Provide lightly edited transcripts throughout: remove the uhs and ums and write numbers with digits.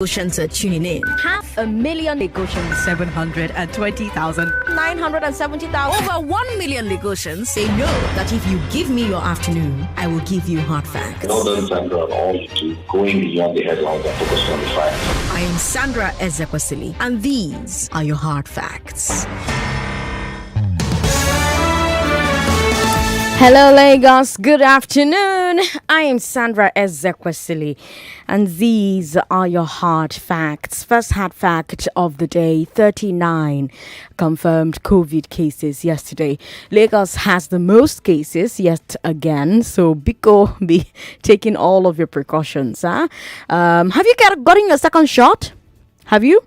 Lagosians are tuning in. 500,000 Lagosians. 720,000. 970,000. Over 1 million Lagosians. They know that if you give me your afternoon, I will give you hard facts. Well done, Sandra, on all you do, going beyond the headlines and focusing on the facts. I am Sandra Ezekwesili, and these are your hard facts. Hello Lagos, good afternoon. I am Sandra Ezekwesili and these are your hard facts. First hard fact of the day, 39 confirmed COVID cases yesterday. Lagos has the most cases yet again, so Biko be taking all of your precautions. Have you gotten your second shot? Have you?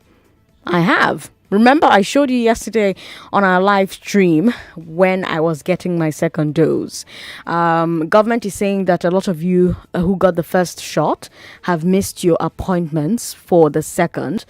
I have. Remember, I showed you yesterday on our live stream when I was getting my second dose. Government is saying that a lot of you who got the first shot have missed your appointments for the second.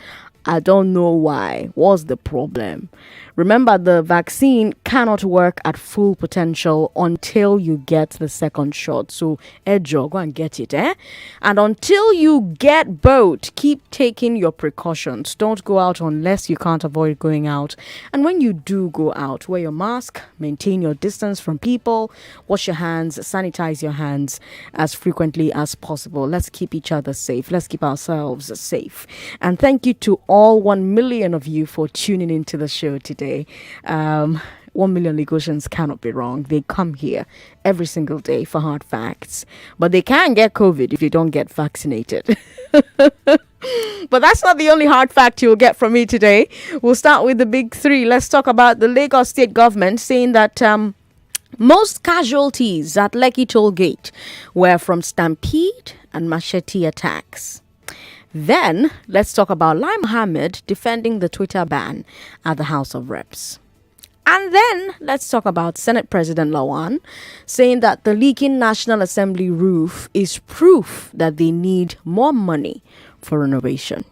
I don't know why. What's the problem? Remember, the vaccine cannot work at full potential until you get the second shot. So, Ejo, go and get it, eh? And until you get both, keep taking your precautions. Don't go out unless you can't avoid going out. And when you do go out, wear your mask, maintain your distance from people, wash your hands, sanitize your hands as frequently as possible. Let's keep each other safe. Let's keep ourselves safe. And thank you to all 1 million of you for tuning into the show today. 1 million Lagosians cannot be wrong. They come here every single day for hard facts. But they can get COVID if you don't get vaccinated. But that's not the only hard fact you'll get from me today. We'll start with the big three. Let's talk about the Lagos state government saying that most casualties at Lekki Toll Gate were from stampede and machete attacks. Then, let's talk about Lai Mohammed defending the Twitter ban at the House of Reps. And then, let's talk about Senate President Lawan saying that the leaking National Assembly roof is proof that they need more money for renovation.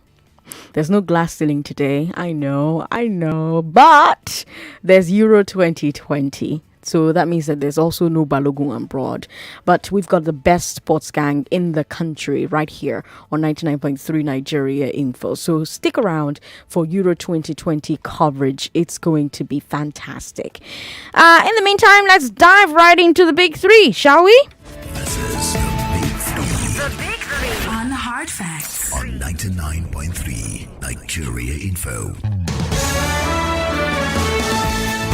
There's no glass ceiling today, I know, but there's Euro 2020. So that means that there's also no Balogun and Broad. But we've got the best sports gang in the country right here on 99.3 Nigeria Info. So stick around for Euro 2020 coverage. It's going to be fantastic. In the meantime, let's dive right into the big three, shall we? This is the Big Three. The Big Three. On Hard Facts. On 99.3 Nigeria Info.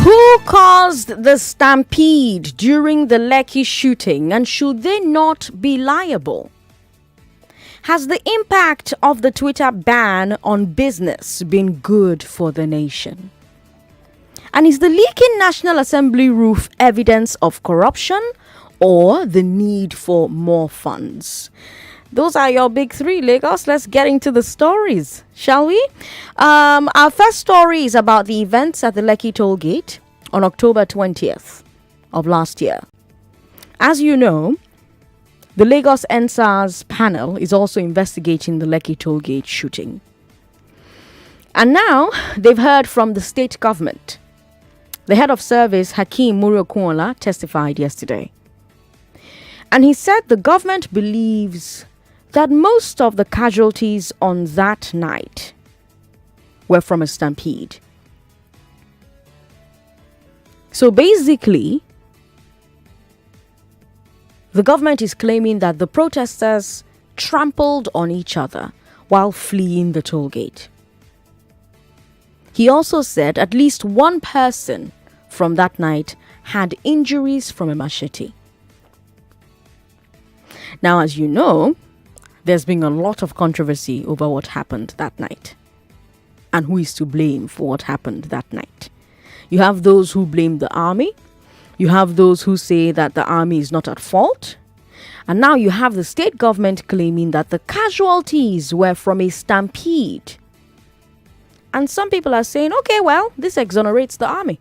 Who caused the stampede during the Lekki shooting, and should they not be liable? Has the impact of the Twitter ban on business been good for the nation? And is the leaking National Assembly roof evidence of corruption or the need for more funds? Those are your big three, Lagos. Let's get into the stories, shall we? Our first story is about the events at the Lekki Toll Gate on October 20th of last year. As you know, the Lagos NSAS panel is also investigating the Lekki Toll Gate shooting. And now they've heard from the state government. The head of service, Hakeem Muriokuola, testified yesterday. And he said the government believes that most of the casualties on that night were from a stampede. So basically, the government is claiming that the protesters trampled on each other while fleeing the toll gate. He also said at least one person from that night had injuries from a machete. Now, as you know, there's been a lot of controversy over what happened that night and who is to blame for what happened that night. You have those who blame the army. You have those who say that the army is not at fault. And now you have the state government claiming that the casualties were from a stampede. And some people are saying, okay, well, this exonerates the army.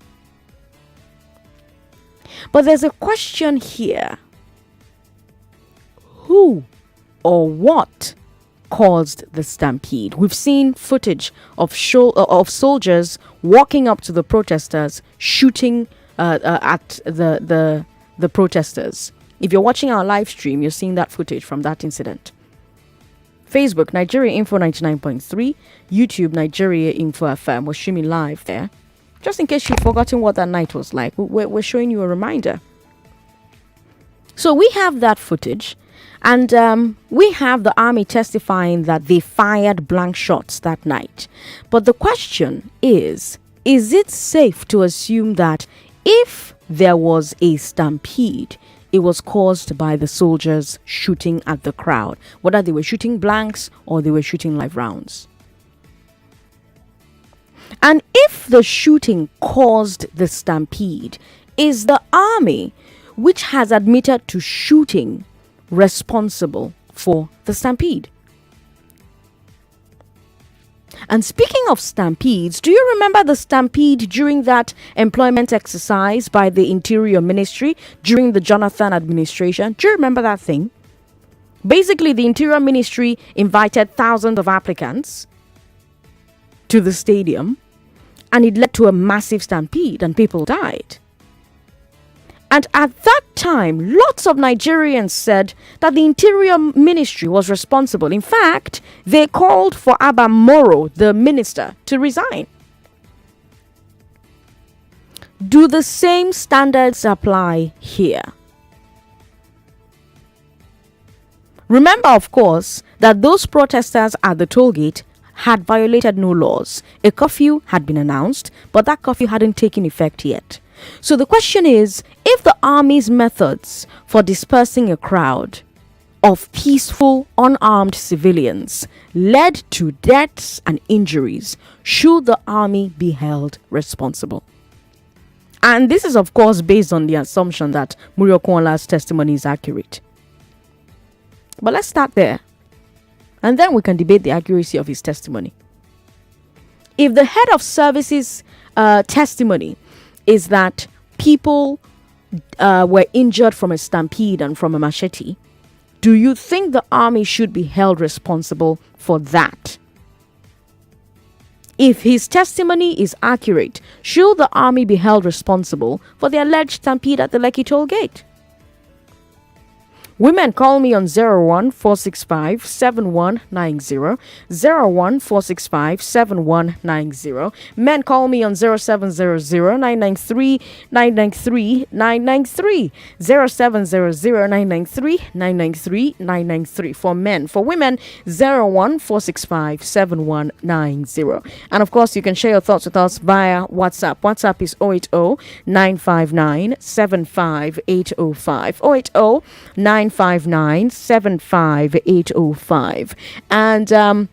But there's a question here. Who or what caused the stampede? We've seen footage of soldiers walking up to the protesters, shooting at the protesters. If you're watching our live stream, you're seeing that footage from that incident. Facebook, Nigeria Info 99.3. YouTube, Nigeria Info FM. We're streaming live there. Just in case you've forgotten what that night was like, we're showing you a reminder. So we have that footage, and we have the army testifying that they fired blank shots that night. But the question is it safe to assume that if there was a stampede, it was caused by the soldiers shooting at the crowd, whether they were shooting blanks or they were shooting live rounds? And if the shooting caused the stampede, is the army, which has admitted to shooting, responsible for the stampede? And speaking of stampedes, do you remember the stampede during that employment exercise by the Interior Ministry during the Jonathan administration? Do you remember that thing? Basically, the Interior Ministry invited thousands of applicants to the stadium, and it led to a massive stampede and people died. And at that time, lots of Nigerians said that the Interior Ministry was responsible. In fact, they called for Abba Moro, the minister, to resign. Do the same standards apply here? Remember, of course, that those protesters at the toll gate had violated no laws. A curfew had been announced, but that curfew hadn't taken effect yet. So the question is, if the army's methods for dispersing a crowd of peaceful, unarmed civilians led to deaths and injuries, should the army be held responsible? And this is, of course, based on the assumption that Muriokwola's testimony is accurate. But let's start there, and then we can debate the accuracy of his testimony. If the head of services testimony is that people were injured from a stampede and from a machete, do you think the army should be held responsible for that? If his testimony is accurate, should the army be held responsible for the alleged stampede at the Lekki Toll Gate? Women, call me on 014657190, 014657190. Men, call me on 0700-993-993-993, 0700-993-993-993 for men. For women, 014657190. And of course, you can share your thoughts with us via WhatsApp. WhatsApp is 080-959-75805, 080-959-75805. And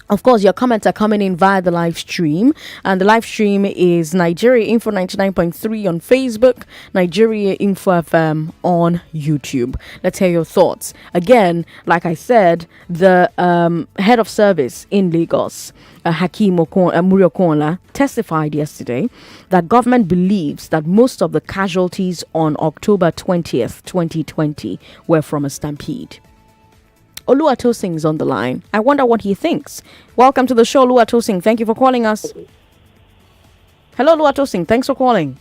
of course, your comments are coming in via the live stream. And the live stream is Nigeria Info 99.3 on Facebook, Nigeria Info FM on YouTube. Let's hear your thoughts. Again, like I said, the head of service in Lagos, Hakeem Muriokwala, testified yesterday that government believes that most of the casualties on October 20th, 2020 were from a stampede. Oluwatosing is on the line. I wonder what he thinks. Welcome to the show, Oluwatosing. Thank you for calling us. Hello, Oluwatosing. Thanks for calling.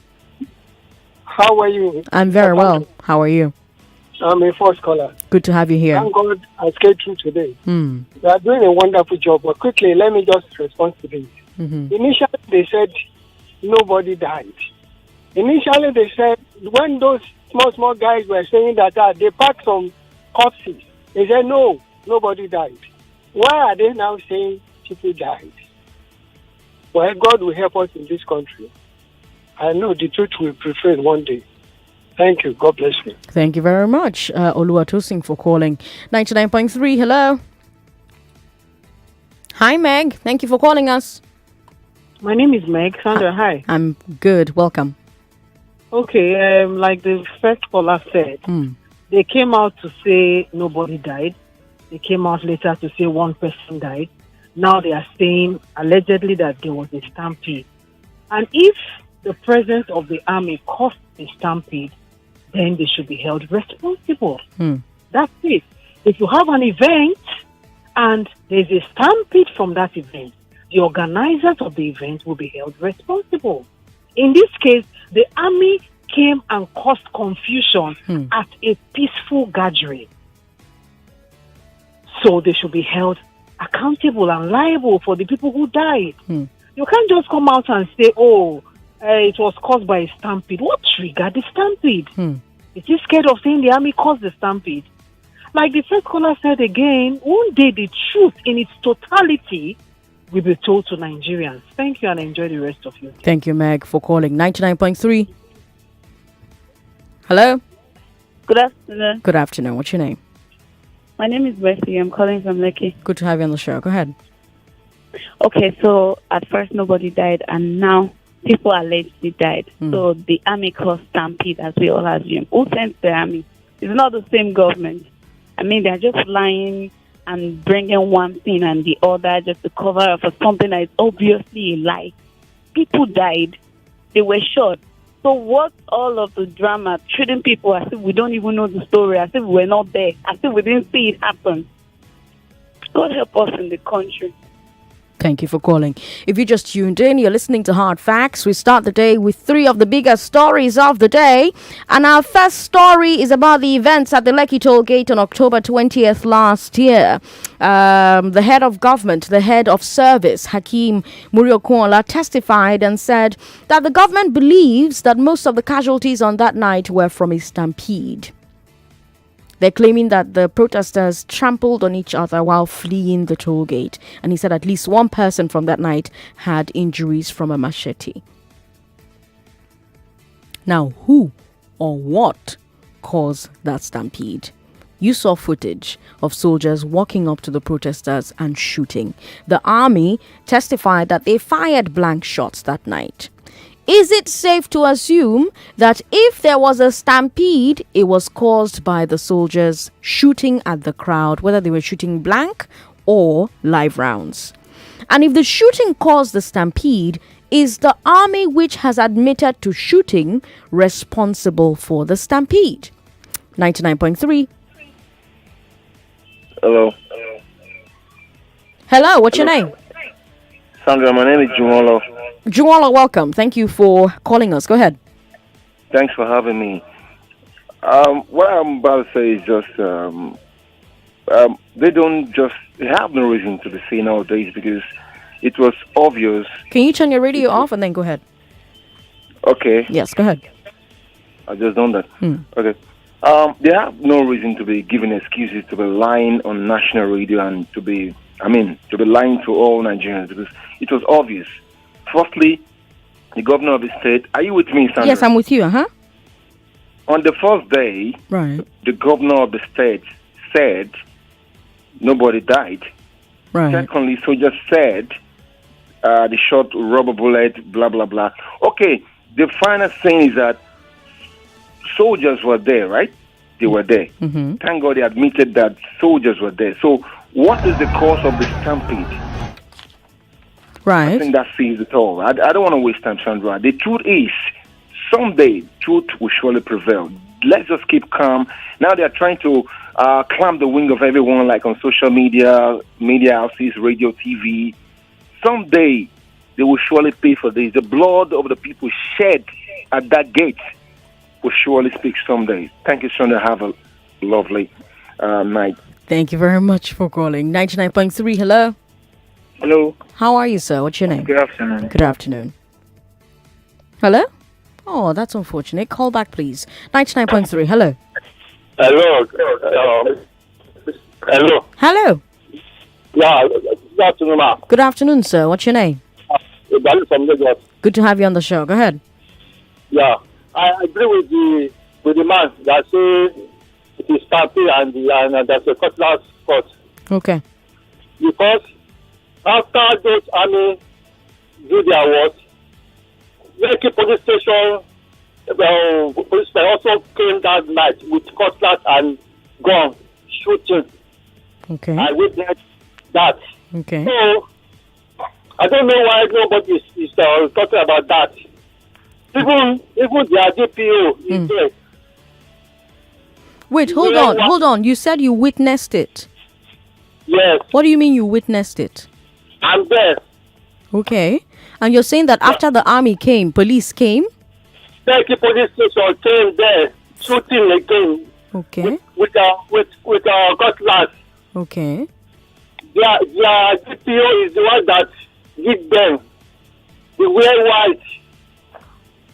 How are you? I'm very well. How are you? I'm a first caller. Good to have you here. Thank God I stayed through today. You are doing a wonderful job. But quickly, let me just respond to this. Initially, they said nobody died. Initially, they said when those small guys were saying that they packed some corpses, they said no, nobody died. Why are they now saying people died? Well, God will help us in this country. I know the truth will prevail one day. Thank you. God bless you. Thank you very much, Oluwatosing, for calling. 99.3, hello. Hi, Meg. Thank you for calling us. My name is Meg. Sandra, hi. I'm good. Welcome. Okay, like the first caller said, they came out to say nobody died. They came out later to say one person died. Now they are saying allegedly that there was a stampede. And if the presence of the army caused a stampede, then they should be held responsible. That's it. If you have an event and there's a stampede from that event, the organizers of the event will be held responsible. In this case, the army came and caused confusion at a peaceful gathering. So they should be held accountable and liable for the people who died. You can't just come out and say, it was caused by a stampede. What triggered the stampede? Is he scared of saying the army caused the stampede? Like the first caller said again, one day the truth in its totality will be told to Nigerians. Thank you and enjoy the rest of your day. Thank you, Meg, for calling. 99.3. Hello? Good afternoon. Good afternoon. What's your name? My name is Bessie. I'm calling from Lekki. Good to have you on the show. Go ahead. Okay, so at first nobody died, and now people allegedly died. So the army caused stampede, as we all assume. Who sent the army? It's not the same government. I mean, they're just lying and bringing one thing and the other just to cover up for something that is obviously a lie. People died. They were shot. So what all of the drama, treating people as if we don't even know the story, as if we're not there, as if we didn't see it happen? God help us in the country. Thank you for calling. If you just tuned in, you're listening to Hard Facts. We start the day with 3 of the biggest stories of the day. And our first story is about the events at the Lekki Toll Gate on October 20th last year. The head of government, the head of service, Hakeem Muriokuola, testified and said that the government believes that most of the casualties on that night were from a stampede. They're claiming that the protesters trampled on each other while fleeing the toll gate. And he said at least one person from that night had injuries from a machete. Now, who or what caused that stampede? You saw footage of soldiers walking up to the protesters and shooting. The army testified that they fired blank shots that night. Is it safe to assume that if there was a stampede, it was caused by the soldiers shooting at the crowd, whether they were shooting blank or live rounds? And if the shooting caused the stampede, is the army, which has admitted to shooting, responsible for the stampede? 99.3. Hello. Hello, what's your name? Sandra, my name is Jumolo. Juwala, welcome. Thank you for calling us. Go ahead. Thanks for having me. What I'm about to say is just they have no reason to be saying nowadays because it was obvious. Can you turn your radio off and then go ahead? Okay. Yes, go ahead. I just done that. Okay. They have no reason to be giving excuses, to be lying on national radio and to be lying to all Nigerians because it was obvious. Firstly, the governor of the state. Are you with me, Sandra? Yes, I'm with you. On the first day, Right. the governor of the state said nobody died. Right. Secondly, soldiers said they shot rubber bullet, blah, blah, blah. Okay, the final thing is that soldiers were there, right? They were there. Thank God they admitted that soldiers were there. So what is the cause of the stampede? Right. I think that sees it all. I don't want to waste time, Sandra. The truth is, someday truth will surely prevail. Let's just keep calm. Now they are trying to climb the wing of everyone, like on social media houses, radio, TV. Someday they will surely pay for this. The blood of the people shed at that gate will surely speak someday. Thank you, Sandra. Have a lovely night. Thank you very much for calling. 99.3, hello. Hello. How are you, sir? What's your name? Good afternoon. Good afternoon. Hello? Oh, that's unfortunate. Call back, please. 99.3, hello. Hello. Hello. Hello. Yeah, good afternoon, ma'am. Good afternoon, sir. What's your name? From Lagos. Good to have you on the show. Go ahead. Yeah, I agree with the man that say it is stampede and that's a cutlass spot. Okay. Because after those army do their work, Lekki police station, police also came that night with cutlass and gun shooting. Okay. I witnessed that. Okay. So I don't know why nobody is talking about that. Even the DPO is there. Wait, hold on. You said you witnessed it. Yes, What do you mean you witnessed it? I'm there. Okay. And you're saying that after the army came, police came? Lekki police station came there shooting again Okay. with cutlass. Okay. their DPO is the one that give them. They wear white.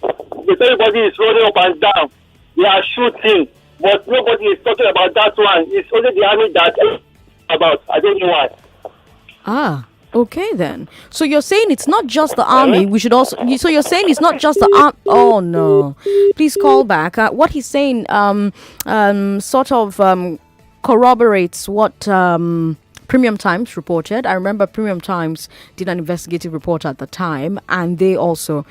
Everybody is running up and down. They are shooting, but nobody is talking about that one. It's only the army that about. I don't know why. Ah, okay then. So you're saying it's not just the army. We should also. So you're saying it's not just the army. Oh no! Please call back. What he's saying sort of corroborates what Premium Times reported. I remember Premium Times did an investigative report at the time, and they also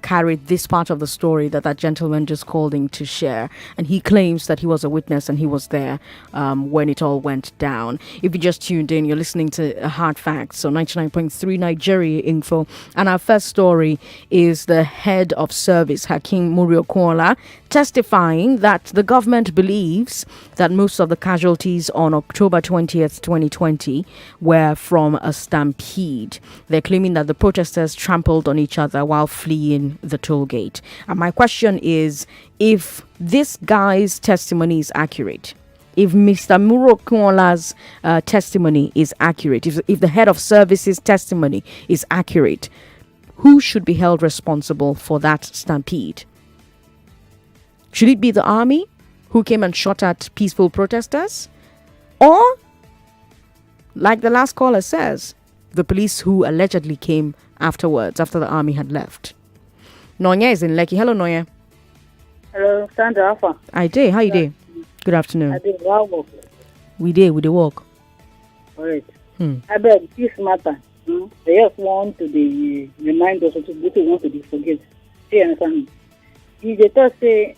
carried this part of the story that gentleman just called in to share. And he claims that he was a witness and he was there when it all went down. If you just tuned in, you're listening to Hard Facts, so 99.3 Nigeria Info. And our first story is the head of service, Hakeem Muriokola, testifying that the government believes that most of the casualties on October 20th, 2020 were from a stampede. They're claiming that the protesters trampled on each other while fleeing the toll gate. And my question is, if this guy's testimony is accurate, if Mr. Murokola's testimony is accurate, if the head of services testimony is accurate, who should be held responsible for that stampede? Should it be the army who came and shot at peaceful protesters? Or, like the last caller says, the police who allegedly came afterwards, after the army had left? Nonya is in Lekki. Hello, Nonya. Hello, Sandra Alpha. I did. How you doing? Good afternoon. I did well. We did walk. All right. I beg this matter. They just want to be remind us of what we want to be forget. See, understand? If they just say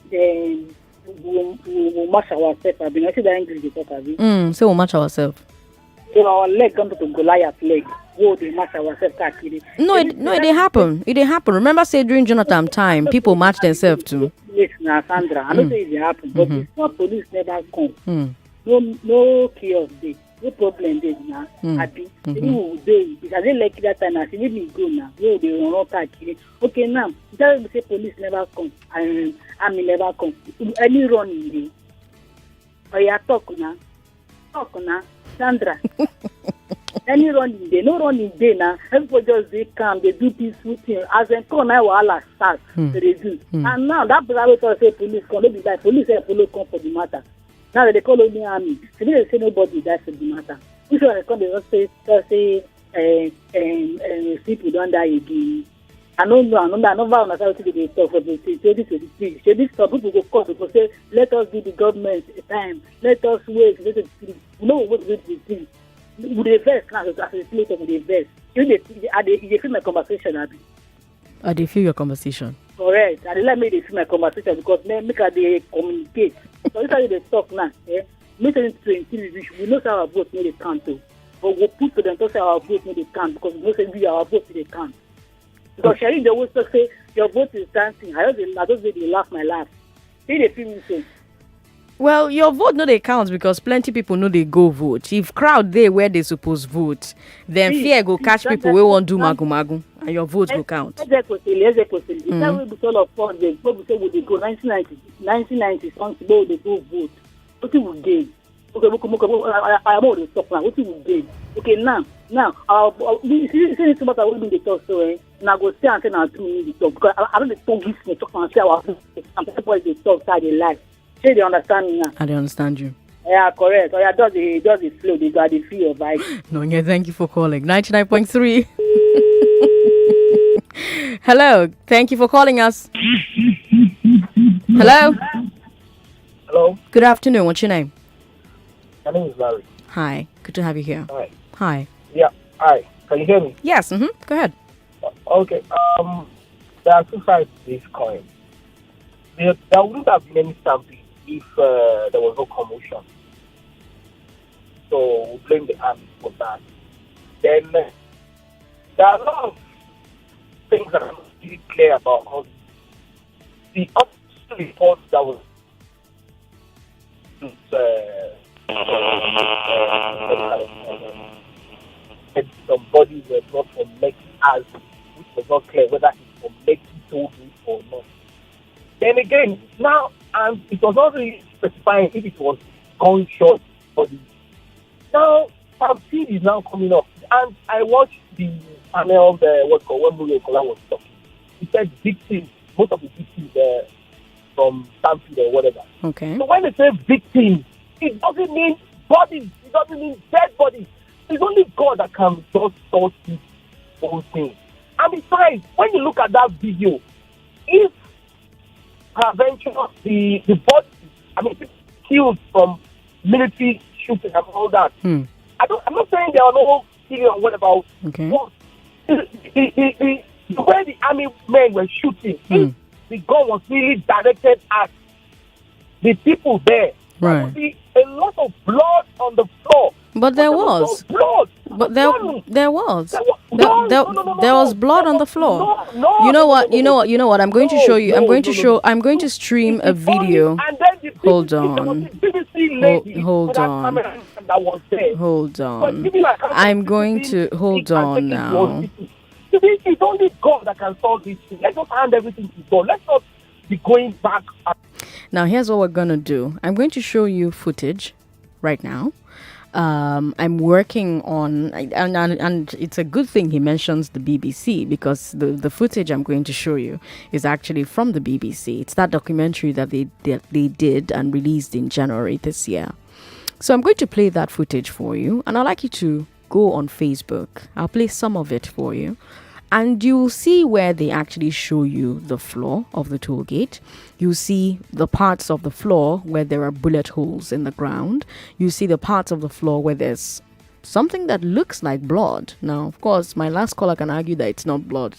we match ourselves, I mean, I see that English they talk about. So we'll match ourselves. So our leg come to Goliath leg. Whoa, they match ourselves. No, it happen. It happen. Remember, say during Jonathan time, people match themselves too. Yes, now Sandra. I don't say it happen, but it's not police never come. No chaos day. No problem there now. Happy. People day because they like that time. I say let me go now. No, they will not catch it. Okay, now tell me say police never come and army never come. Any running day. Oh yeah, talk now, Sandra. Any running day, no running day now. Everybody just they come, they do peaceful thing. As in come now, wahala start to reduce. And now that brother say police come, they be like police say police come for the matter. Now they call only army. So they say nobody dies for the matter. If you come, they just say people don't die again. I don't know. I never understand what they talk for the 2023. So this people go court because say let us give the government time. Let us wait. We know what we do. With the verse now, as a plate of the verse. They feel my conversation, Abby. They feel your conversation. Correct. I let me feel my conversation because make they communicate. So this is the talk now. Make them to we know our vote no they count too. But we put to them to say our vote no they count because we know say our vote they count. Because sharing the words to say your vote is dancing. I just they laugh my laugh. They feel me say. Well, your vote no they count because plenty people know they go vote. If crowd there where they suppose vote, then fear go catch people we won't do magu and your vote go count. Ezekwesili. That will be all of us. They say go 1990 something they go vote. What you would gain? Okay, I am already stop now. What you would gain? Okay, now, see this matter will be the talk so now go stay until now 2 minutes talk because I don't talk this me talk and say our some people they talk side they lie. Say they understand me now. I don't understand you. Yeah, correct. Oh yeah, just the flow. They got the feel of like. No, yeah, thank you for calling. 99.3. Hello, thank you for calling us. Hello. Hello. Good afternoon. What's your name? My name is Larry. Hi. Good to have you here. Hi. Yeah. Hi. Can you hear me? Yes. Go ahead. Okay. There are two sides to this coin. There wouldn't have been any stampede if there was no commotion. So we blame the army for that. Then there are a lot of things that are not really clear about all this. The official report that was some bodies were brought from Lekki as which was not clear whether it's from Lekki Toll Gate or not. Then again, now it was not really specifying if it was gunshot bodies. Now stampede is now coming up. And I watched the panel of when Muriel Kola was talking. He said victims, most of the victims from stampede or whatever. Okay. So when they say victims, it doesn't mean bodies. It doesn't mean dead bodies. It's only God that can just sort this whole thing. And besides, when you look at that video, if prevention of the body, people killed from military shooting and all that. I'm not saying there are no killing or whatever. Okay. But the way the army men were shooting, if the gun was really directed at the people there, there would be a lot of blood on the floor. But there was. Blood. But there was. There was blood on the floor. You know what? I'm going to show you. I'm going to stream a video. Hold on. Hold on. I'm going to hold on now. It's only God that can solve this thing. Let's just hand everything to God. Let's not be going back. Now, here's what we're going to do. I'm going to show you footage right now. I'm working on, and it's a good thing he mentions the BBC, because the footage I'm going to show you is actually from the BBC. It's that documentary that they did and released in January this year. So I'm going to play that footage for you, and I'd like you to go on Facebook. I'll play some of it for you. And you'll see where they actually show you the floor of the toll gate. You see the parts of the floor where there are bullet holes in the ground. You see the parts of the floor where there's something that looks like blood. Now, of course, my last caller can argue that it's not blood,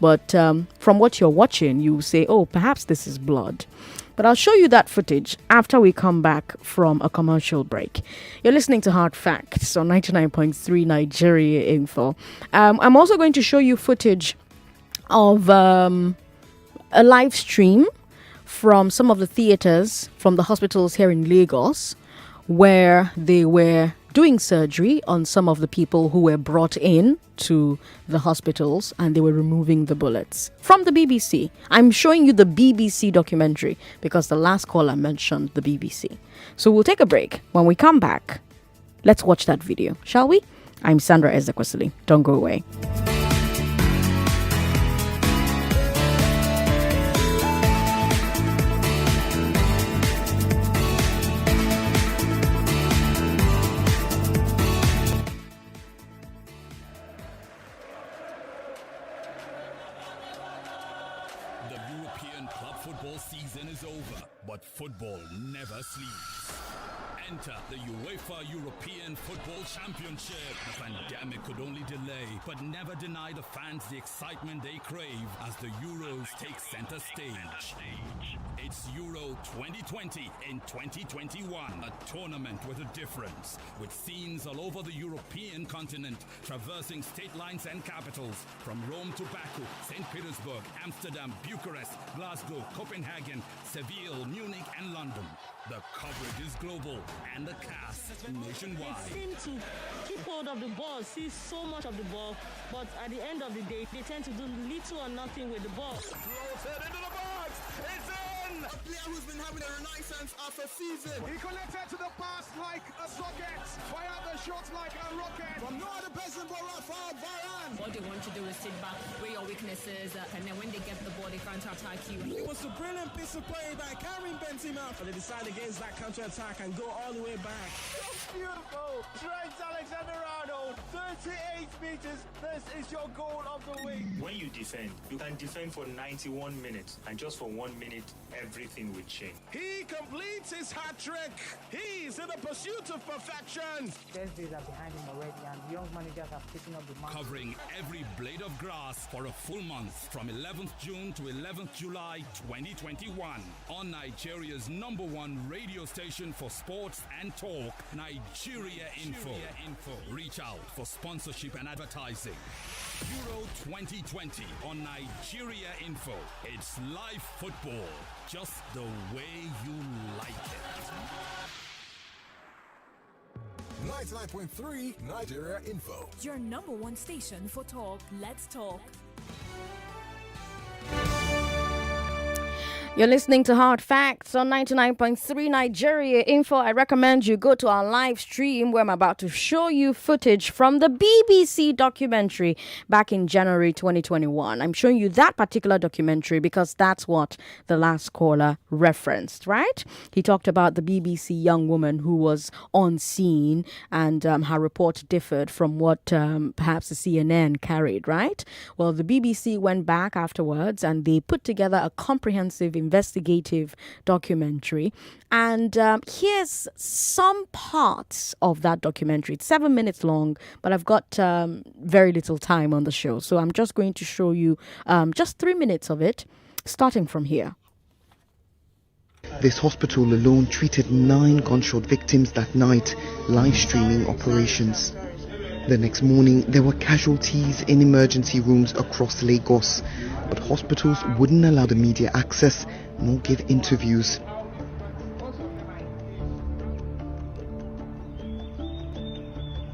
But from what you're watching, you say, oh, perhaps this is blood. But I'll show you that footage after we come back from a commercial break. You're listening to Hard Facts on 99.3 Nigeria Info. I'm also going to show you footage of a live stream from some of the theaters from the hospitals here in Lagos, where they were doing surgery on some of the people who were brought in to the hospitals, and they were removing the bullets. From the BBC. I'm showing you the BBC documentary because the last caller mentioned the BBC. So we'll take a break. When we come back, let's watch that video, shall we? I'm Sandra Ezekwesili. Don't go away. But football never sleeps. Enter the UEFA European Football Championship. The pandemic could only delay, but never deny the fans the excitement they crave as the Euros take center stage. It's Euro 2020 in 2021, a tournament with a difference, with scenes all over the European continent, traversing state lines and capitals, from Rome to Baku, St. Petersburg, Amsterdam, Bucharest, Glasgow, Copenhagen, Seville, Munich, and London. The coverage is global, and the cast nationwide. They seem to keep hold of the ball, see so much of the ball, but at the end of the day, they tend to do little or nothing with the ball. Floated into the box! It's in! A player who's been having a renaissance after season. He connected to the pass like a socket, fire the shot like a rocket. From no other person but Rafael Varane. What they want to do is sit back, where your weaknesses, and then when they get the ball, they counter-attack you. It was a brilliant piece of play by Karim Benzema. But they decided against that counter-attack and go all the way back. It's beautiful. Trent Alexander-Arnold, 38 meters. This is your goal of the week. When you defend, you can defend for 91 minutes, and just for 1 minute, everything will change. He completes his hat trick. He's in the pursuit of perfection. Best days are behind him already, and young managers have taken up the mantle. Covering every blade of grass for a full month from 11th June to 11th July 2021 on Nigeria's #1 radio station for sports and talk, Nigeria Info. Reach out for sponsorship and advertising. Euro 2020 on Nigeria Info. It's live football, just the way you like it. 99.3 Nigeria Info. Your #1 station for talk. Let's talk. You're listening to Hard Facts on 99.3 Nigeria Info. I recommend you go to our live stream where I'm about to show you footage from the BBC documentary back in January 2021. I'm showing you that particular documentary because that's what the last caller referenced, right? He talked about the BBC young woman who was on scene and her report differed from what perhaps the CNN carried, right? Well, the BBC went back afterwards and they put together a comprehensive investigative documentary, and here's some parts of that documentary. It's 7 minutes long, but I've got very little time on the show, so I'm just going to show you just 3 minutes of it, starting from here. This hospital alone treated 9 gunshot victims that night, live streaming operations. The next morning, there were casualties in emergency rooms across Lagos, but hospitals wouldn't allow the media access nor give interviews.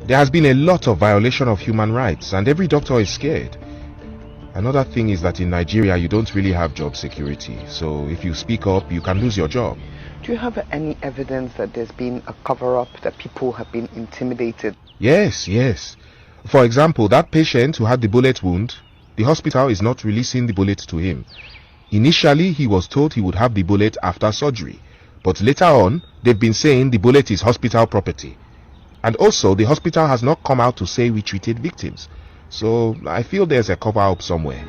There has been a lot of violation of human rights and every doctor is scared. Another thing is that in Nigeria you don't really have job security, so if you speak up you can lose your job. Do you have any evidence that there's been a cover-up, that people have been intimidated? Yes. For example, that patient who had the bullet wound, the hospital is not releasing the bullet to him. Initially, he was told he would have the bullet after surgery, but later on, they've been saying the bullet is hospital property. And also, the hospital has not come out to say we treated victims. So, I feel there's a cover-up somewhere.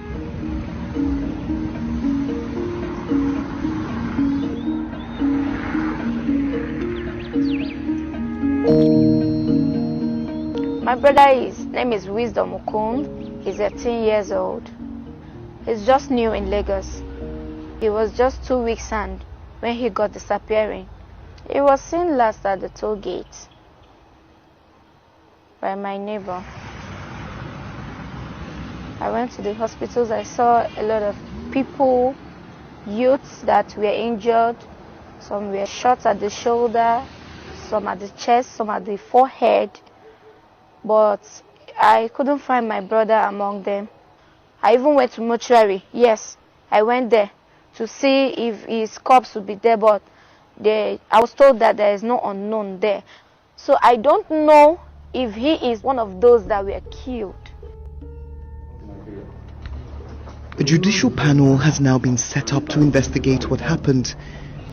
My brother's name is Wisdom Okun. He's 18 years old. He's just new in Lagos. He was just 2 weeks old when he got disappearing. He was seen last at the toll gate by my neighbor. I went to the hospitals. I saw a lot of people, youths that were injured. Some were shot at the shoulder, some at the chest, some at the forehead. But I couldn't find my brother among them. I even went to mortuary. Yes, I went there to see if his corpse would be there, but I was told that there is no unknown there. So I don't know if he is one of those that were killed. A judicial panel has now been set up to investigate what happened.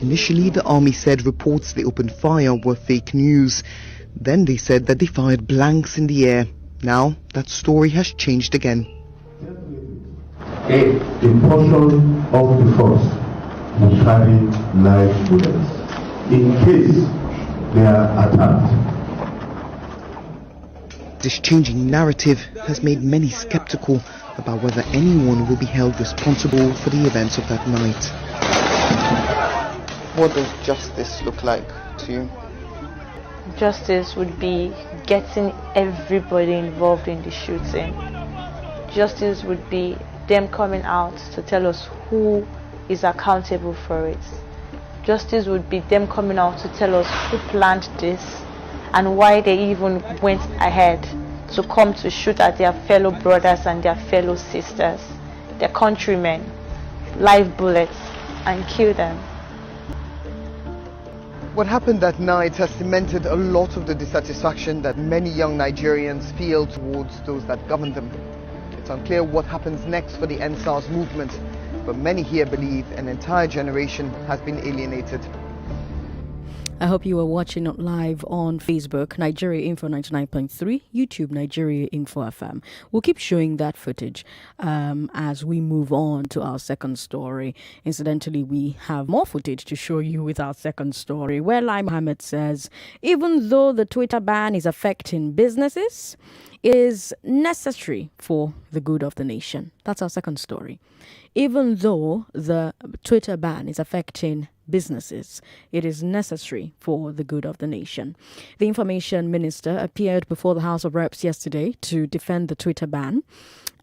Initially, the army said reports they opened fire were fake news. Then they said that they fired blanks in the air. Now, that story has changed again. A portion of the force will carry live bullets in case they are attacked. This changing narrative has made many skeptical about whether anyone will be held responsible for the events of that night. What does justice look like to you? Justice would be getting everybody involved in the shooting. Justice would be them coming out to tell us who is accountable for it. Justice would be them coming out to tell us who planned this and why they even went ahead to come to shoot at their fellow brothers and their fellow sisters, their countrymen, live bullets, and kill them. What happened that night has cemented a lot of the dissatisfaction that many young Nigerians feel towards those that govern them. It's unclear what happens next for the NSAS movement, but many here believe an entire generation has been alienated. I hope you were watching it live on Facebook, Nigeria Info 99.3, YouTube, Nigeria Info FM. We'll keep showing that footage as we move on to our second story. Incidentally, we have more footage to show you with our second story, where Lai Mohammed says, even though the Twitter ban is affecting businesses, it is necessary for the good of the nation. That's our second story. Even though the Twitter ban is affecting businesses, it is necessary for the good of the nation. The information minister appeared before the House of Reps yesterday to defend the Twitter ban.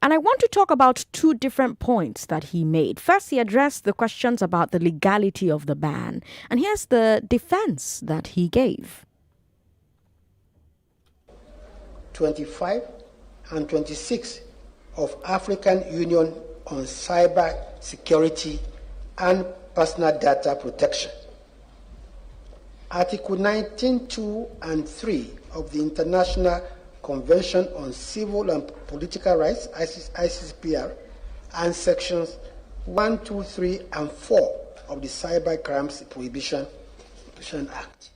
And I want to talk about two different points that he made. First, he addressed the questions about the legality of the ban. And here's the defense that he gave. 25 and 26 of African Union on Cyber Security and personal data protection. Article 19, 2 and 3 of the International Convention on Civil and Political Rights, ICCPR, and sections 1, 2, 3, and 4 of the Cyber Crimes Prohibition Act.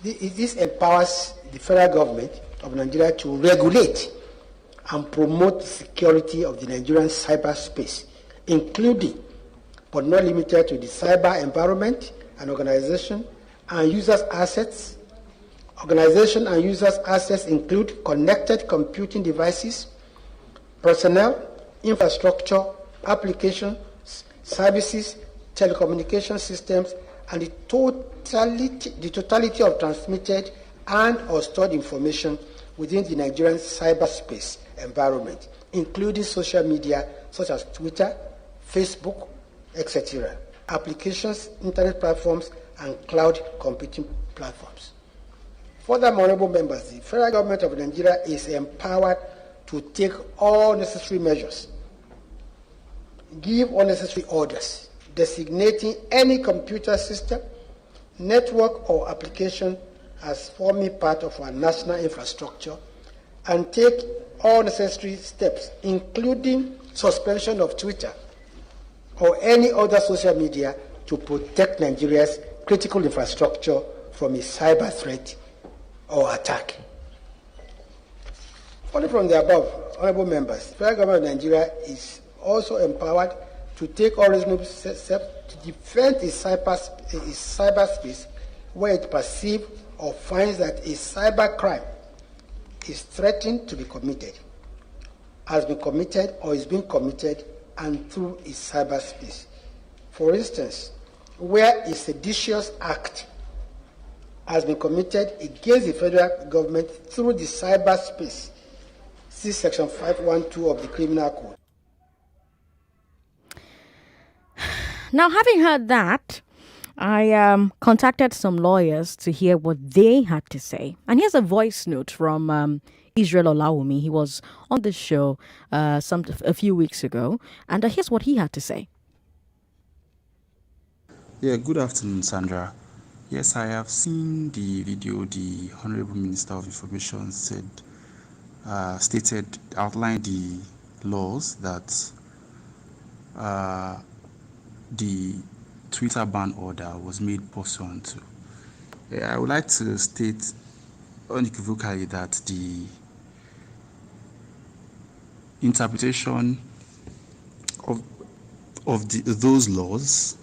This empowers the federal government of Nigeria to regulate and promote the security of the Nigerian cyberspace, including but not limited to the cyber environment and organization and users' assets. Organization and users' assets include connected computing devices, personnel, infrastructure, applications, services, telecommunication systems, and the totality of transmitted and or stored information within the Nigerian cyberspace environment, including social media such as Twitter, Facebook, etc., applications, internet platforms, and cloud computing platforms. Furthermore, honorable members, the federal government of Nigeria is empowered to take all necessary measures, give all necessary orders, designating any computer system, network, or application as forming part of our national infrastructure, and take all necessary steps, including suspension of Twitter or any other social media, to protect Nigeria's critical infrastructure from a cyber threat or attack. Following from the above, honorable members, the federal government of Nigeria is also empowered to take all reasonable steps to defend its cyberspace where it perceives or finds that a cyber crime is threatened to be committed, has been committed, or is being committed, and through its cyberspace. For instance, where a seditious act has been committed against the federal government through the cyberspace, see Section 512 of the Criminal Code. Now, having heard that, I contacted some lawyers to hear what they had to say. And here's a voice note from Israel Olawumi. He was on the show a few weeks ago. And here's what he had to say. Yeah, good afternoon, Sandra. Yes, I have seen the video the Honorable Minister of Information outlined the laws that the Twitter ban order was made pursuant to. I would like to state unequivocally that the interpretation of those laws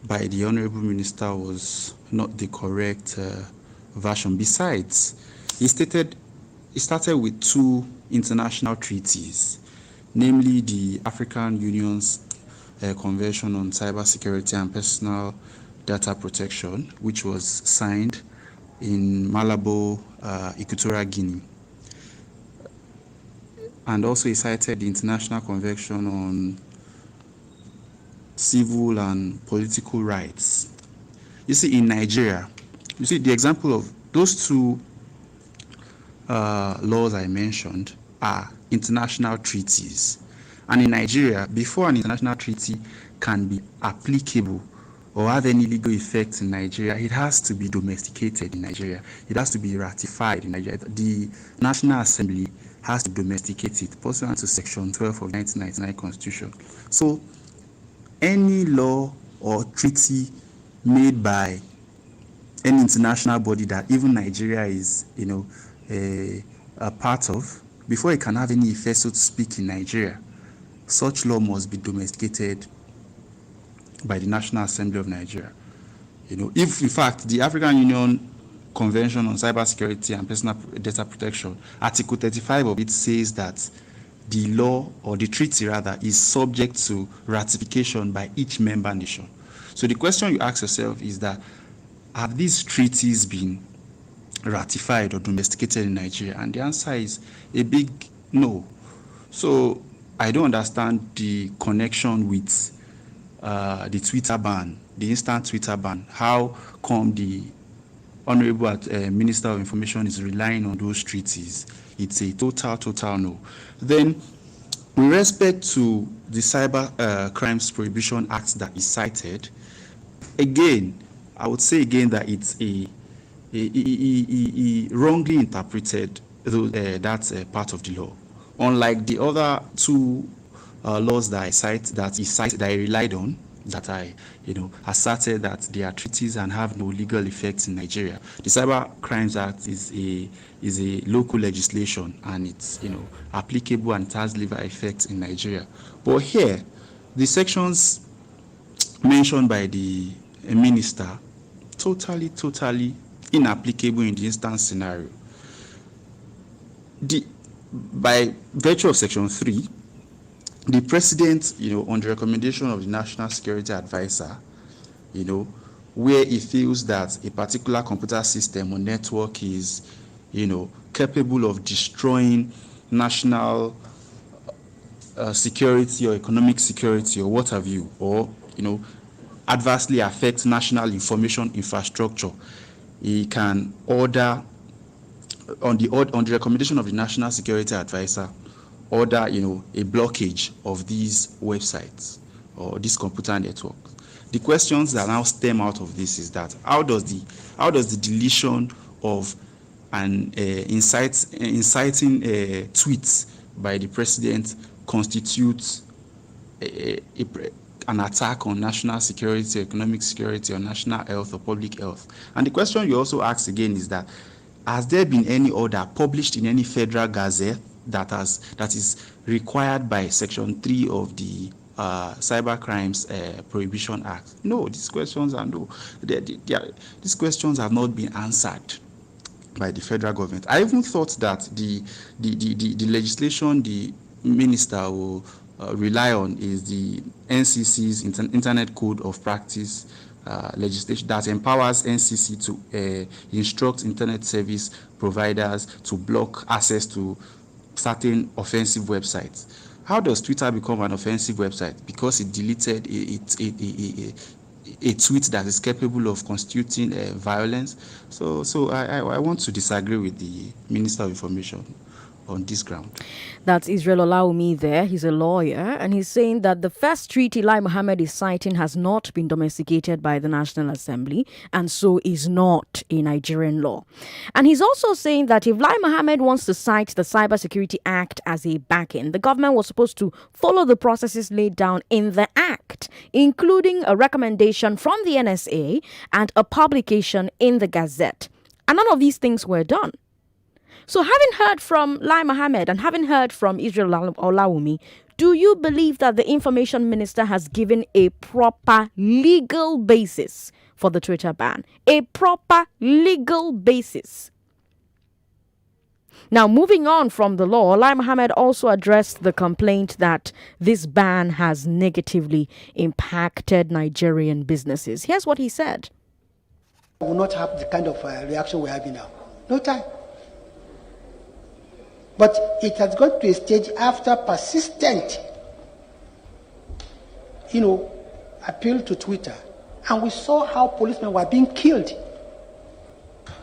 by the Honorable Minister was not the correct version. Besides, he started with two international treaties, namely the African Union's Convention on Cybersecurity and Personal Data Protection, which was signed in Malabo, Equatorial Guinea. And also he cited the International Convention on Civil and Political Rights. You see, in Nigeria, you see the example of those two laws I mentioned are international treaties. And in Nigeria, before an international treaty can be applicable or have any legal effect in Nigeria, it has to be domesticated in Nigeria. It has to be ratified in Nigeria. The National Assembly has to domesticate it pursuant to Section 12 of the 1999 Constitution. So, any law or treaty made by any international body that even Nigeria is, a part of, before it can have any effect, so to speak, in Nigeria, such law must be domesticated by the National Assembly of Nigeria. If in fact the African Union Convention on Cybersecurity and Personal Data Protection, Article 35 of it says that the law, or the treaty rather, is subject to ratification by each member nation. So the question you ask yourself is that, have these treaties been ratified or domesticated in Nigeria? And the answer is a big no. So I don't understand the connection with the Twitter ban, the instant Twitter ban. How come the Honorable Minister of Information is relying on those treaties? It's a total no. Then With respect to the Cyber Crimes Prohibition Act that is cited, again, I would say again that it's a wrongly interpreted that part of the law. Unlike the other two laws that I relied on, that I asserted that they are treaties and have no legal effect in Nigeria. The Cyber Crimes Act is a local legislation, and it's applicable and it has legal effect in Nigeria. But here, the sections mentioned by the minister totally inapplicable in the instance scenario. By virtue of Section 3, the president, on the recommendation of the National Security Advisor, where he feels that a particular computer system or network is, capable of destroying national security or economic security or what have you, or, adversely affect national information infrastructure, he can order, on the recommendation of the National Security Advisor, order a blockage of these websites or this computer network. The questions that now stem out of this is that how does the deletion of an inciting tweets by the president constitute an attack on national security, economic security, or national health or public health? And the question you also ask again is that, has there been any order published in any federal gazette that is required by Section 3 of the Cyber Crimes Prohibition Act? No, these questions are no. These questions have not been answered by the federal government. I even thought that the legislation the minister will rely on is the NCC's Internet Code of Practice legislation that empowers NCC to instruct internet service providers to block access to certain offensive websites. How does Twitter become an offensive website? Because it deleted a tweet that is capable of constituting violence. So I want to disagree with the Minister of Information on this ground. That's Israel Olaomi there. He's a lawyer, and he's saying that the first treaty Lai Mohammed is citing has not been domesticated by the National Assembly, and so is not a Nigerian law. And he's also saying that if Lai Mohammed wants to cite the Cybersecurity Act as a back-end, the government was supposed to follow the processes laid down in the Act, including a recommendation from the NSA and a publication in the Gazette. And none of these things were done. So having heard from Lai Mohammed and having heard from Israel Olaomi, do you believe that the information minister has given a proper legal basis for the Twitter ban? A proper legal basis. Now, moving on from the law, Lai Mohammed also addressed the complaint that this ban has negatively impacted Nigerian businesses. Here's what he said. We will not have the kind of reaction we're having now. No time. But it has got to a stage after persistent, appeal to Twitter. And we saw how policemen were being killed,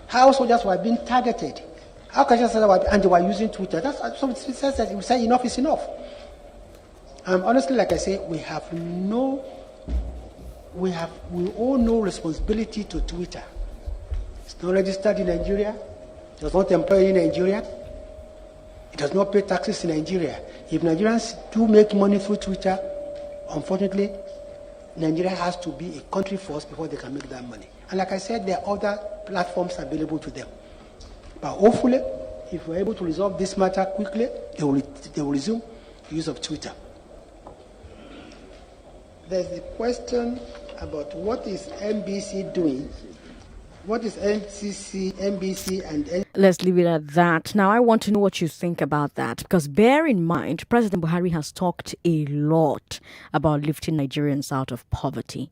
how soldiers were being targeted, how casualties were, and they were using Twitter. That's so it says that we say enough is enough. Honestly, like I say, we owe no responsibility to Twitter. It's not registered in Nigeria. It does not employ in Nigeria. It does not pay taxes in Nigeria. If Nigerians do make money through Twitter, unfortunately, Nigeria has to be a country first before they can make that money. And like I said, there are other platforms available to them. But hopefully, if we're able to resolve this matter quickly, they will resume the use of Twitter. There's the question about what is NBC doing. What is NCC, NBC, and Let's leave it at that. Now, I want to know what you think about that, because bear in mind, President Buhari has talked a lot about lifting Nigerians out of poverty.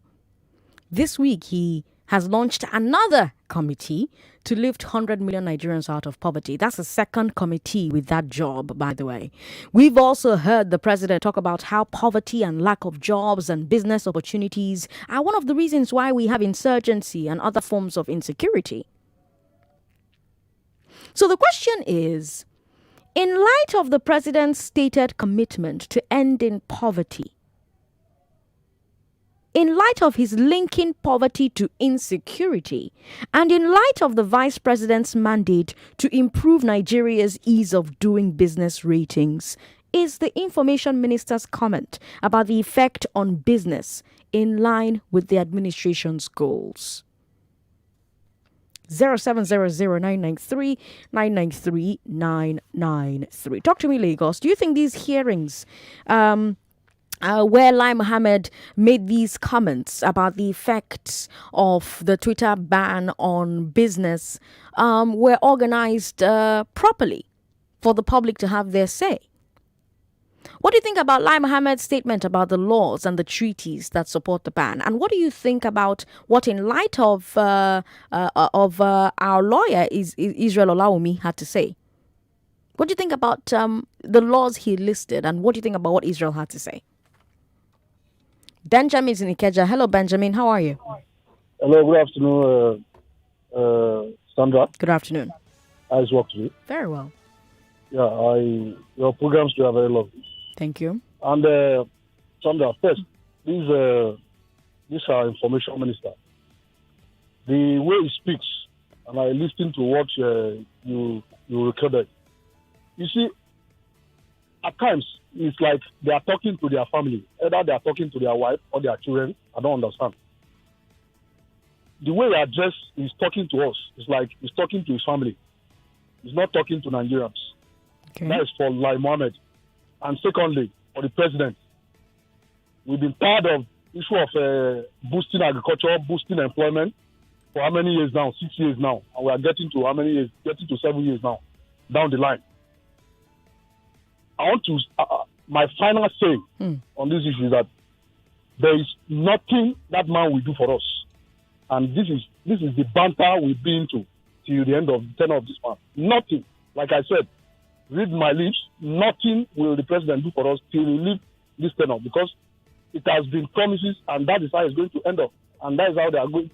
This week, he has launched another committee to lift 100 million Nigerians out of poverty. That's the second committee with that job, by the way. We've also heard the president talk about how poverty and lack of jobs and business opportunities are one of the reasons why we have insurgency and other forms of insecurity. So the question is In light of the president's stated commitment to ending poverty, in light of his linking poverty to insecurity, and in light of the vice president's mandate to improve Nigeria's ease of doing business ratings, is the information minister's comment about the effect on business in line with the administration's goals? 0700-993-993-993. Talk to me, Lagos. Do you think these hearings where Lai Mohammed made these comments about the effects of the Twitter ban on business were organized properly for the public to have their say? What do you think about Lai Mohammed's statement about the laws and the treaties that support the ban? And what do you think about what, in light of our lawyer, Israel Olawumi, had to say? What do you think about the laws he listed, and what do you think about what Israel had to say? Benjamin is in Ikeja. Hello, Benjamin. How are you? Hello, good afternoon, Sandra. Good afternoon. How's work today? Very well. Yeah, your programs are very lovely. Thank you. And Sandra, first, this our information minister. The way he speaks, and I listened to what you recorded. You see, at times it's like they are talking to their family, either they are talking to their wife or their children. I don't understand. The way he's talking to us, it's like he's talking to his family. He's not talking to Nigerians. Okay. That is for Lai Mohammed. And secondly, for the president, we've been tired of issue of boosting agriculture, boosting employment for how many years now? 6 years now. And we are getting to how many years? Getting to 7 years now, down the line. I want to, my final say on this issue is that there is nothing that man will do for us. And this is the banter we've been to till the end of the tenure of this man. Nothing. Like I said, read my lips, nothing will the president do for us till we leave this tenure, because it has been promises, and that is how it's going to end up. And that is how they are going.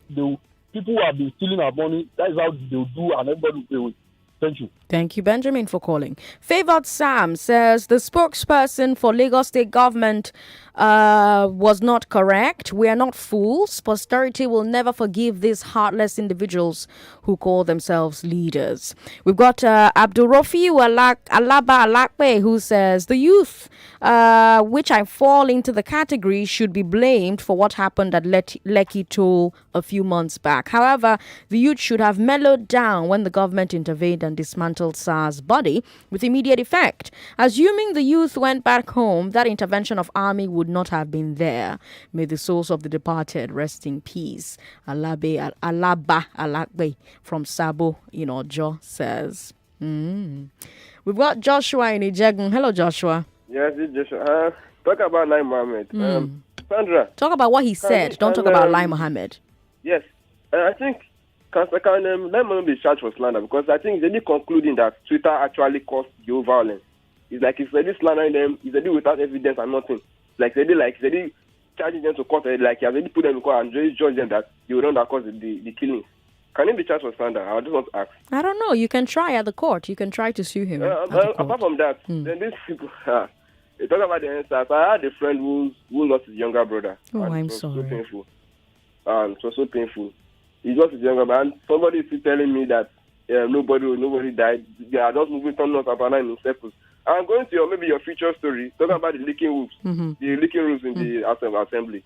People who have been stealing our money, that is how they will do, and everybody will pay with. Thank you. Thank you, Benjamin, for calling. Favored Sam says the spokesperson for Lagos State government was not correct. We are not fools. Posterity will never forgive these heartless individuals who call themselves leaders. We've got Abdulrafiu Alaba Alakwe, who says the youth, which I fall into the category, should be blamed for what happened at Lekki Toll a few months back. However, the youth should have mellowed down when the government intervened and dismantled SARS body with immediate effect. Assuming the youth went back home, that intervention of army would not have been there. May the souls of the departed rest in peace. Alaba Alakwe from Sabo in Ojo says. We've got Joshua in Ijegun. Hello, Joshua. Yes, it's Joshua. Talk about Lai Mohammed. Sandra. Talk about what he said. Don't talk about Lai Mohammed. Yes. I think Lai Mohammed be charged for slander, because I think he's only concluding that Twitter actually caused the violence. It's like he's already slandering them. He's already without evidence and nothing. He's already charging them to court. Like he has already put them in court and just judge them that they were the one that caused the killings. Can he be charged for slander? I just want to ask. I don't know. You can try at the court. You can try to sue him. Apart from that, then these people, they talk about the NSAS. I had a friend who lost his younger brother. Oh, I'm it was sorry. So painful. It was so painful. He lost his younger brother. And somebody is still telling me that nobody died. They are just moving from north and in circles. I'm going to maybe your future story. Talk about the leaking roofs. The leaking roofs in the assembly.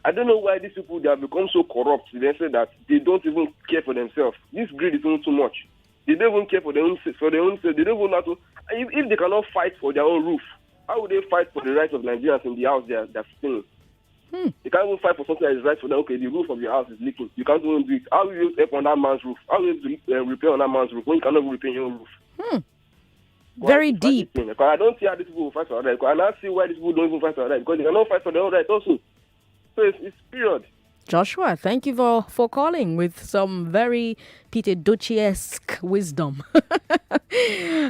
I don't know why these people, they have become so corrupt. They say that they don't even care for themselves. This greed is even too much. They don't even care for their own sake. They don't even know how to. If they cannot fight for their own roof, how would they fight for the rights of Nigerians in the house they're staying? They can't even fight for something that is right for them. Okay, the roof of your house is leaking. You can't even do it. How will you help on that man's roof? How will you repair on that man's roof when you cannot even repair your own roof? Very deep. Because I don't see how these people will fight for their rights. I now see why these people don't even fight for their rights, because they cannot fight for their own rights also. So it's period. Joshua, thank you for calling with some very Peter Dochi-esque wisdom.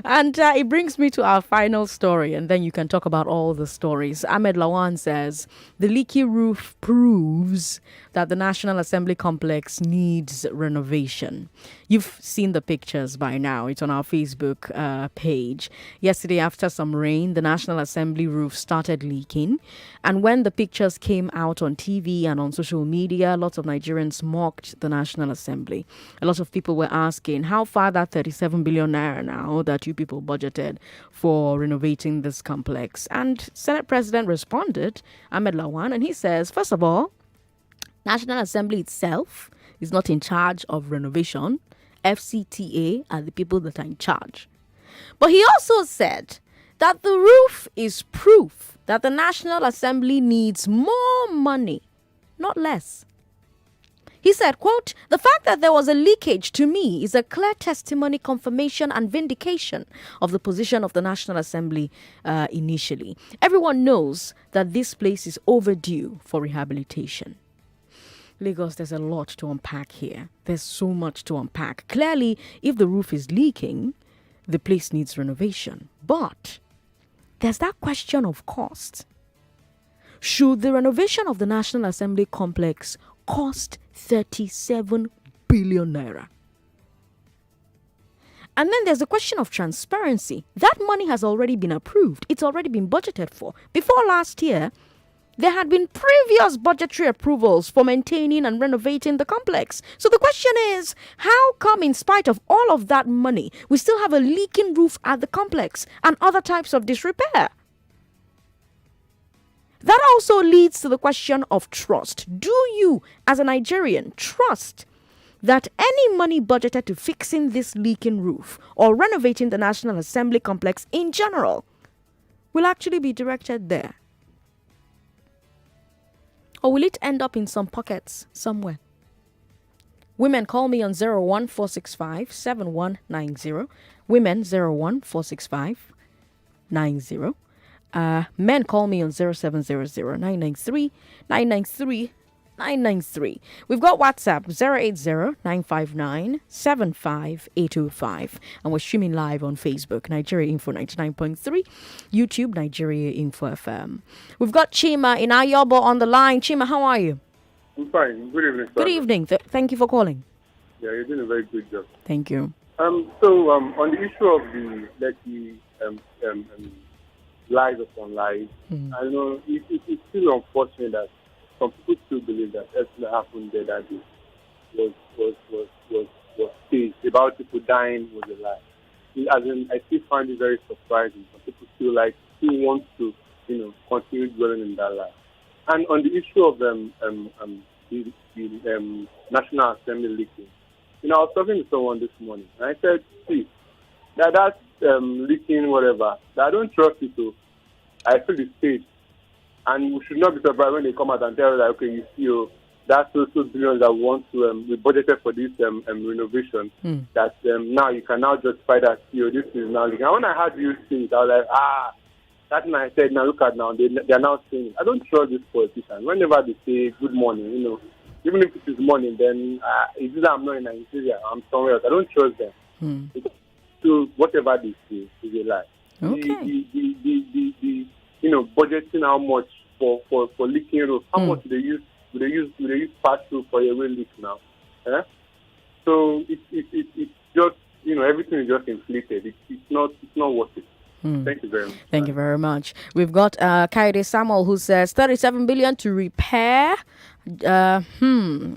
And it brings me to our final story, and then you can talk about all the stories. Ahmed Lawan says, the leaky roof proves that the National Assembly complex needs renovation. You've seen the pictures by now. It's on our Facebook page. Yesterday, after some rain, the National Assembly roof started leaking. And when the pictures came out on TV and on social media, lots of Nigerians mocked the National Assembly. A lot of people were asking how far that 37 billion naira now that you people budgeted for renovating this complex. And Senate President responded, Ahmed Lawan, and he says, first of all, National Assembly itself is not in charge of renovation. FCTA are the people that are in charge. But he also said that the roof is proof that the National Assembly needs more money, not less. He said, quote, the fact that there was a leakage to me is a clear testimony, confirmation and vindication of the position of the National Assembly initially. Everyone knows that this place is overdue for rehabilitation. Lagos, there's a lot to unpack here. There's so much to unpack. Clearly, if the roof is leaking, the place needs renovation. But there's that question of cost. Should the renovation of the National Assembly complex cost 37 billion naira? And then there's the question of transparency. That money has already been approved. It's already been budgeted for. Before last year, there had been previous budgetary approvals for maintaining and renovating the complex. So the question is, how come in spite of all of that money, we still have a leaking roof at the complex and other types of disrepair? That also leads to the question of trust. Do you, as a Nigerian, trust that any money budgeted to fixing this leaking roof or renovating the National Assembly complex in general will actually be directed there? Or will it end up in some pockets somewhere? Women, call me on 01465 7190. Women, 01465 men, call me on 0700 993 993 993. We've got WhatsApp 080-959-75825. And we're streaming live on Facebook, Nigeria Info 99.3, YouTube, Nigeria Info FM. We've got Chima in Ayobo on the line. Chima, how are you? I'm fine. Good evening, sir. Good evening. Thank you for calling. Yeah, you're doing a very good job. Thank you. On the issue of the Lekki lies upon lies, I know it's still unfortunate that some people still believe that everything that happened there that day was staged. About people dying was a lie. As in, I still find it very surprising. Some people still want to, continue dwelling in that lie. And on the issue of the National Assembly leaking, I was talking to someone this morning, and I said, see, that's leaking whatever. I don't trust it, so I feel it's staged. And we should not be surprised when they come out and tell us that, okay, you see, that's also billions that we want to be budgeted for this renovation. That now you can now justify that, this is now leaking. And when I heard you say it, I was like, that night I said, now look at now, they are now saying it. I don't trust these politicians. Whenever they say good morning, even if it is morning, then it's that I'm not in Nigeria, I'm somewhere else. I don't trust them. So whatever they say is a lie. Okay. The budgeting how much for leaking roof, how much do they use pass through for a real leak now? So it's just everything is just inflated. It's not worth it. Thank you very much. Thank you very much. We've got Kaide Samuel who says 37 billion to repair. All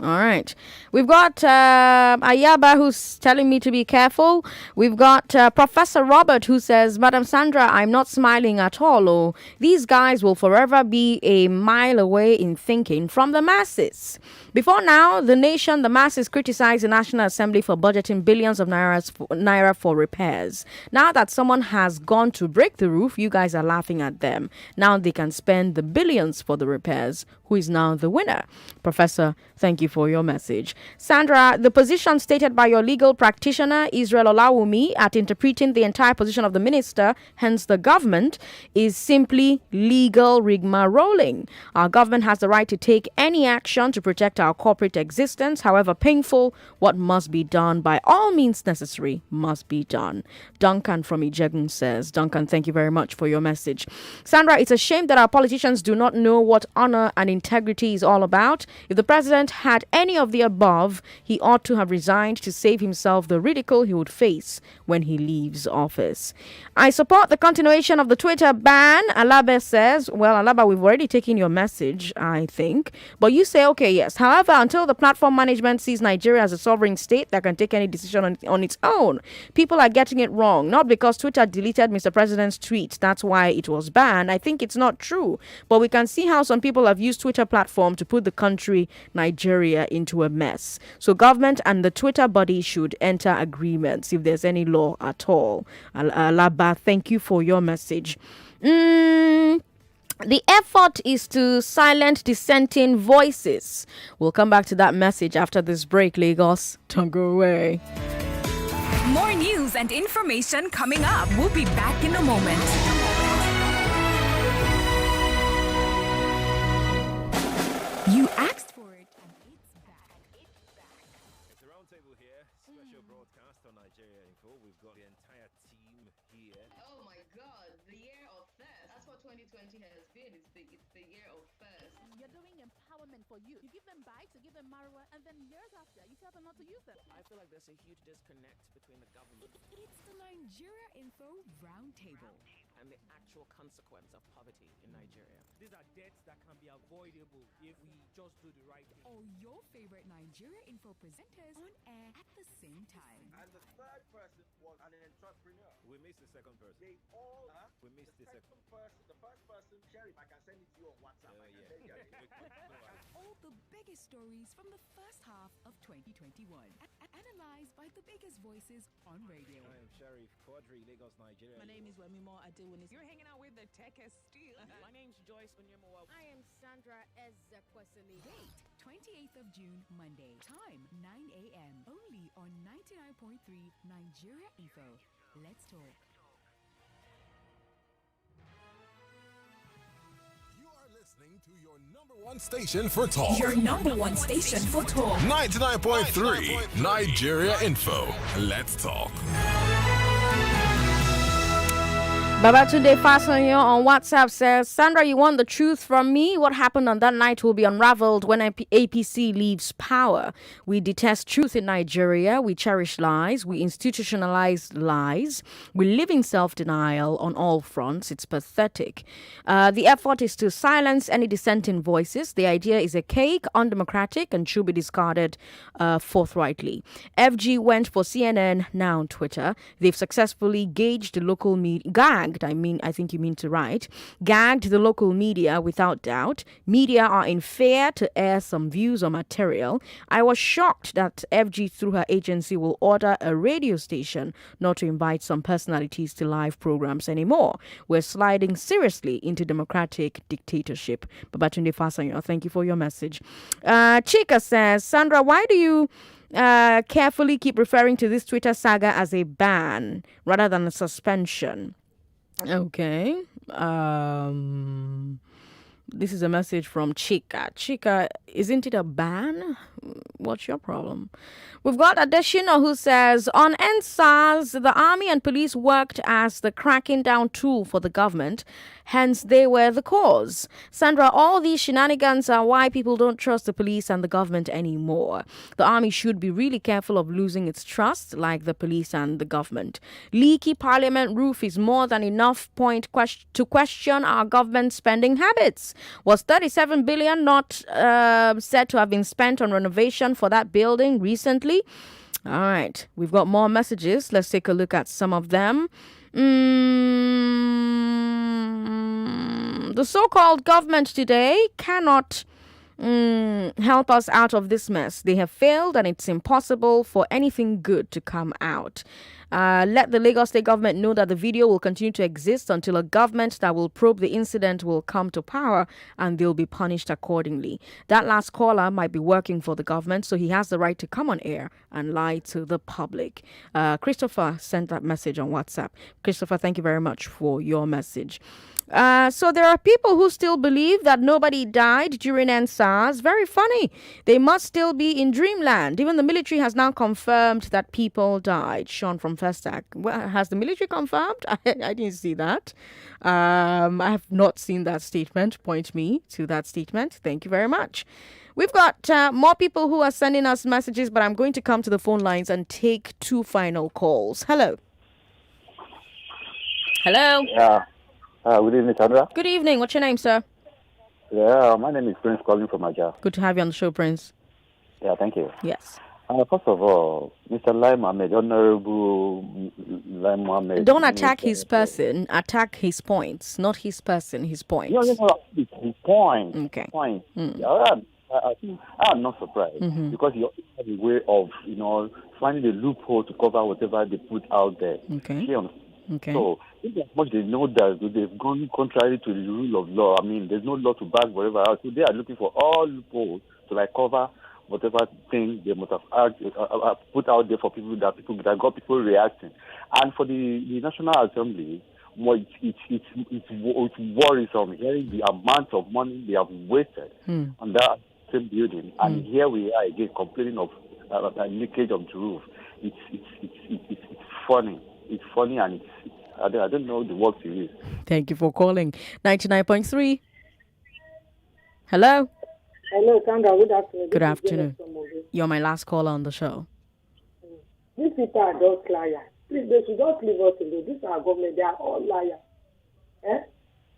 right. We've got Ayaba who's telling me to be careful. We've got Professor Robert who says, Madam Sandra, I'm not smiling at all. Oh, these guys will forever be a mile away in thinking from the masses. Before now, the masses criticized the National Assembly for budgeting billions of naira for repairs. Now that someone has gone to break the roof, you guys are laughing at them. Now they can spend the billions for the repairs. Who is now the winner? Professor, thank you for your message. Sandra, the position stated by your legal practitioner, Israel Olawumi, at interpreting the entire position of the minister, hence the government, is simply legal rigmaroling. Our government has the right to take any action to protect our corporate existence, however painful. What must be done by all means necessary must be done. Duncan from Ijegun says. Duncan, thank you very much for your message. Sandra, it's a shame that our politicians do not know what honor and integrity is all about. If the president had any of the above, he ought to have resigned to save himself the ridicule he would face when he leaves office. I support the continuation of the Twitter ban. Alaba says, well, Alaba, we've already taken your message, I think. But you say, okay, yes. However, until the platform management sees Nigeria as a sovereign state that can take any decision on its own, people are getting it wrong. Not because Twitter deleted Mr. President's tweet. That's why it was banned. I think it's not true. But we can see how some people have used Twitter platform to put the country, Nigeria, into a mess. So government and the Twitter body should enter agreements if there's any law at all. Alaba, thank you for your message. The effort is to silence dissenting voices. We'll come back to that message after this break, Lagos. Don't go away. More news and information coming up. We'll be back in a moment. You asked for it, and it's back. It's a roundtable here, special broadcast on Nigeria Info. We've got the entire team here. Oh my God, the year of first. That's what 2020 has been. It's the year of first. You're doing empowerment for youth. You give them bikes, you give them marijuana, and then years after, you tell them not to use them. I feel like there's a huge disconnect between the government. It's the Nigeria Info Roundtable. And the actual consequence of poverty in Nigeria. These are debts that can be avoidable if we just do the right thing. All your favorite Nigeria Info presenters on air at the same time. And the third person was an entrepreneur. We missed the second person. They all, we missed the second person. The first person, Sheriff, I can send it to you on WhatsApp. All the biggest stories from the first half of 2021. Analyzed by the biggest voices on radio. I am Sheriff Quadri, Lagos, Nigeria. My name is Wemimo Adewunis. You're hanging out with the techest steel. My name's Joyce Onyemowa. I am Sandra Ezekwesili. Date 28th of June, Monday. Time 9 a.m. Only on 99.3 Nigeria Info. Let's talk. Listening to your number one station for talk. Your number one station for talk. 99.3 Nigeria Info. Let's talk. Babatunde Fasanyo on WhatsApp says, Sandra, you want the truth from me? What happened on that night will be unraveled when APC leaves power. We detest truth in Nigeria. We cherish lies. We institutionalize lies. We live in self-denial on all fronts. It's pathetic. The effort is to silence any dissenting voices. The idea is a cake, undemocratic, and should be discarded forthrightly. FG went for CNN, now on Twitter. They've successfully gagged the local media. I think you mean to write. Gagged the local media without doubt. Media are in fear to air some views or material. I was shocked that FG through her agency will order a radio station not to invite some personalities to live programs anymore. We're sliding seriously into democratic dictatorship. Babatunde Fasanyo, thank you for your message. Chika says, Sandra, why do you carefully keep referring to this Twitter saga as a ban rather than a suspension? Okay. This is a message from Chika. Chika, isn't it a ban? What's your problem? We've got Adeshina who says, on NSAS, the army and police worked as the cracking down tool for the government. Hence, they were the cause. Sandra, all these shenanigans are why people don't trust the police and the government anymore. The army should be really careful of losing its trust, like the police and the government. Leaky parliament roof is more than enough point to question our government spending habits. Was 37 billion not said to have been spent on renovation for that building recently? All right, we've got more messages. Let's take a look at some of them. The so-called government today cannot help us out of this mess. They have failed and it's impossible for anything good to come out. Let the Lagos State government know that the video will continue to exist until a government that will probe the incident will come to power and they'll be punished accordingly. That last caller might be working for the government, so he has the right to come on air and lie to the public. Christopher sent that message on WhatsApp. Christopher, thank you very much for your message. So there are people who still believe that nobody died during NSAS. Very funny. They must still be in dreamland. Even the military has now confirmed that people died. Sean from Festac. Well, has the military confirmed? I didn't see that. I have not seen that statement. Point me to that statement. Thank you very much. We've got more people who are sending us messages, but I'm going to come to the phone lines and take 2 final calls. Hello. Hello. Yeah. Good evening, Sandra. Good evening. What's your name, sir? Yeah, my name is Prince calling from Aja. Good to have you on the show, Prince. Yeah, thank you. Yes. First of all, Mr. Lai Mohammed, Honorable Lai Mohammed. Don't attack his person, attack his points, not his person, his points. No, it's his point. Okay. Point. Mm. I think I'm not surprised because you have a way of, finding a loophole to cover whatever they put out there. Okay. Okay. So, if as much they know that they've gone contrary to the rule of law, I mean, there's no law to back whatever else. So they are looking for all loopholes to cover whatever thing they must have put out there for people that got people reacting. And for the National Assembly, it's worrisome hearing the amount of money they have wasted on that same building. And here we are again complaining of a leakage of the roof. It's funny. It's funny and I don't know the word to use. Thank you for calling. 99.3. Hello. Hello, Sandra. Good afternoon. Good afternoon. You're my last caller on the show. These people are just liars. Please, they should just leave us alone. This is our government. They are all liars.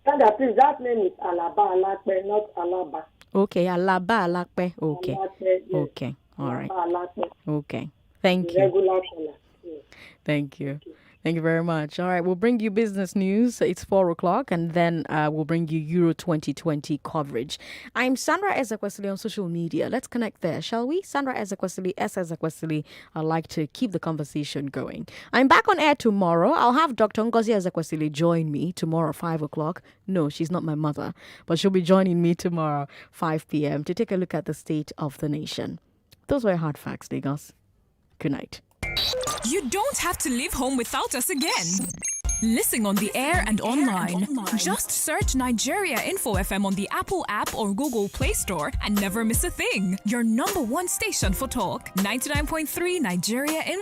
Sandra, please, that name is Alaba Alakpe, not Alaba. Okay, Alaba Alakpe. Okay. Alakpe, yes. Okay. All right. Alakpe. Okay. Thank you. Regular caller. Yes. Thank you. Thank you very much. All right, we'll bring you business news. It's 4 o'clock, and then we'll bring you Euro 2020 coverage. I'm Sandra Ezekwesili on social media. Let's connect there, shall we? Sandra Ezekwesili, Ezekwesili. I'd like to keep the conversation going. I'm back on air tomorrow. I'll have Dr. Ngozi Ezekwesili join me tomorrow, 5 o'clock. No, she's not my mother, but she'll be joining me tomorrow, 5 p.m. to take a look at the state of the nation. Those were hard facts, Lagos. Good night. You don't have to leave home without us again. Listen on the air and online. Just search Nigeria Info FM on the Apple app or Google Play Store and never miss a thing. Your number one station for talk. 99.3 Nigeria Info.